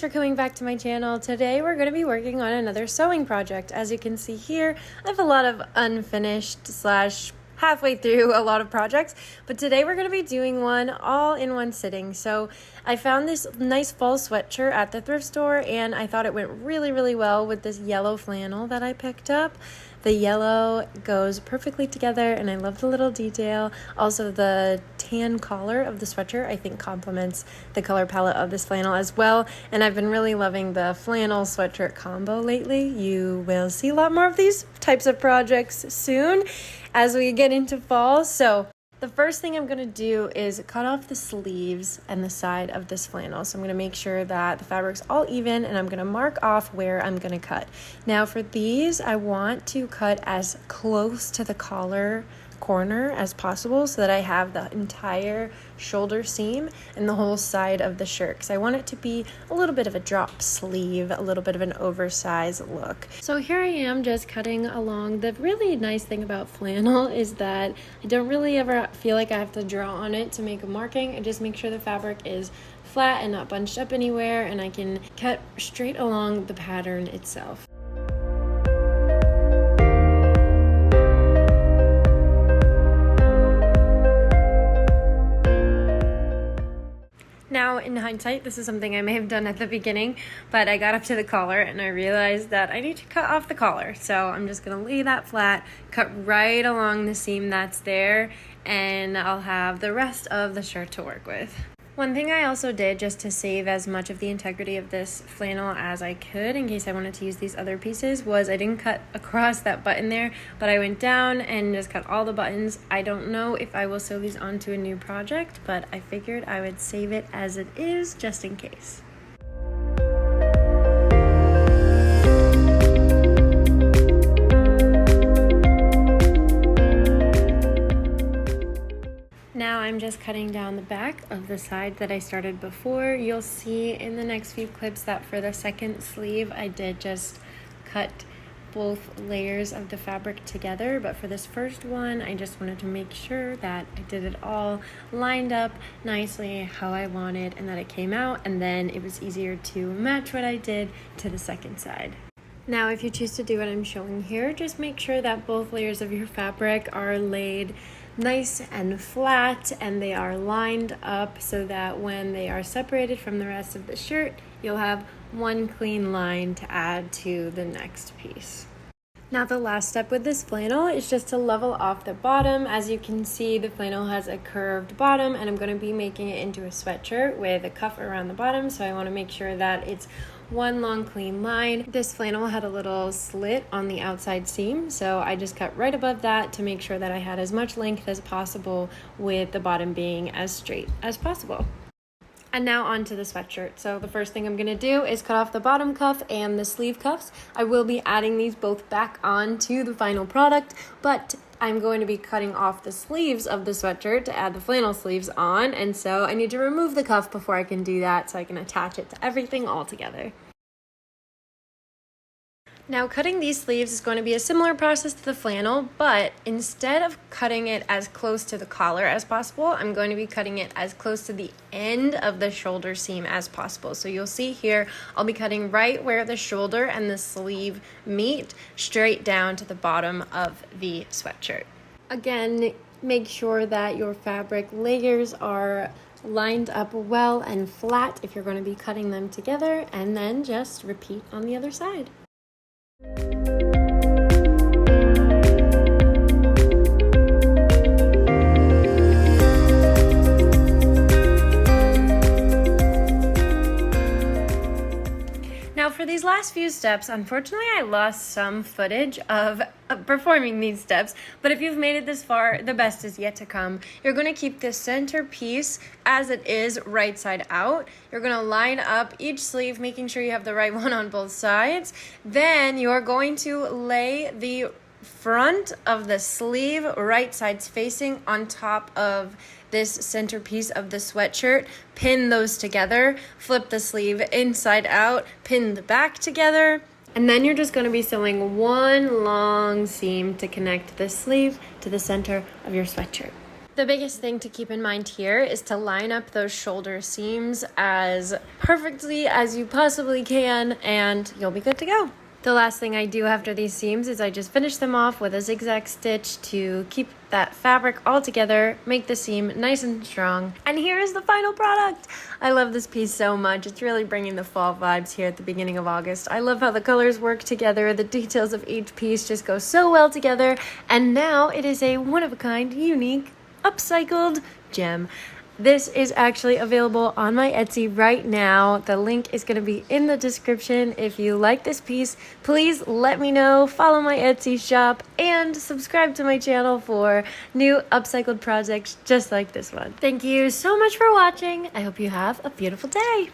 for coming back to my channel. Today we're going to be working on another sewing project. As you can see here, I have a lot of unfinished slash halfway through a lot of projects, but today we're going to be doing one all in one sitting. So I found this nice fall sweatshirt at the thrift store and I thought it went really well with this yellow flannel that I picked up. The yellow goes perfectly together and I love the little detail. Also the tan collar of the sweatshirt I think complements the color palette of this flannel as well. And I've been really loving the flannel sweatshirt combo lately. You will see a lot more of these types of projects soon as we get into fall. So the first thing I'm going to do is cut off the sleeves and the side of this flannel. So I'm going to make sure that the fabric's all even and I'm going to mark off where I'm going to cut. Now for these, I want to cut as close to the collar corner as possible so that I have the entire shoulder seam and the whole side of the shirt, because I want it to be a little bit of a drop sleeve, a little bit of an oversized look. So here I am just cutting along. The really nice thing about flannel is that I don't really ever feel like I have to draw on it to make a marking. I just make sure the fabric is flat and not bunched up anywhere, and I can cut straight along the pattern itself. Now, in hindsight, this is something I may have done at the beginning, but I got up to the collar and I realized that I need to cut off the collar. So I'm just going to lay that flat, cut right along the seam that's there, and I'll have the rest of the shirt to work with. One thing I also did, just to save as much of the integrity of this flannel as I could in case I wanted to use these other pieces, was I didn't cut across that button there, but I went down and just cut all the buttons. I don't know if I will sew these onto a new project, but I figured I would save it as it is just in case. Now I'm just cutting down the back of the side that I started before. You'll see in the next few clips that for the second sleeve I did just cut both layers of the fabric together, but for this first one I just wanted to make sure that I did it all lined up nicely how I wanted and that it came out, and then it was easier to match what I did to the second side. Now if you choose to do what I'm showing here, just make sure that both layers of your fabric are laid nice and flat and they are lined up so that when they are separated from the rest of the shirt, you'll have one clean line to add to the next piece. Now the last step with this flannel is just to level off the bottom. As you can see, the flannel has a curved bottom and I'm going to be making it into a sweatshirt with a cuff around the bottom, so I want to make sure that it's one long clean line. This flannel had a little slit on the outside seam, so I just cut right above that to make sure that I had as much length as possible with the bottom being as straight as possible. And now onto the sweatshirt. So the first thing I'm going to do is cut off the bottom cuff and the sleeve cuffs. I will be adding these both back onto the final product, but I'm going to be cutting off the sleeves of the sweatshirt to add the flannel sleeves on, and so I need to remove the cuff before I can do that so I can attach it to everything all together. Now cutting these sleeves is going to be a similar process to the flannel, but instead of cutting it as close to the collar as possible, I'm going to be cutting it as close to the end of the shoulder seam as possible. So you'll see here, I'll be cutting right where the shoulder and the sleeve meet, straight down to the bottom of the sweatshirt. Again, make sure that your fabric layers are lined up well and flat if you're going to be cutting them together, and then just repeat on the other side. Now for these last few steps, unfortunately I lost some footage of performing these steps, but if you've made it this far, the best is yet to come. You're going to keep the center piece as it is, right side out. You're going to line up each sleeve, making sure you have the right one on both sides. Then you're going to lay the front of the sleeve, right sides facing, on top of this centerpiece of the sweatshirt. Pin those together, flip the sleeve inside out, pin the back together, and then you're just going to be sewing one long seam to connect the sleeve to the center of your sweatshirt. The biggest thing to keep in mind here is to line up those shoulder seams as perfectly as you possibly can, and you'll be good to go. The last thing I do after these seams is I just finish them off with a zigzag stitch to keep that fabric all together, make the seam nice and strong. And here is the final product. I love this piece so much. It's really bringing the fall vibes here at the beginning of August. I love how the colors work together. The details of each piece just go so well together. And now it is a one-of-a-kind, unique, upcycled gem. This is actually available on my Etsy right now. The link is going to be in the description. If you like this piece, please let me know, follow my Etsy shop, and subscribe to my channel for new upcycled projects just like this one. Thank you so much for watching. I hope you have a beautiful day.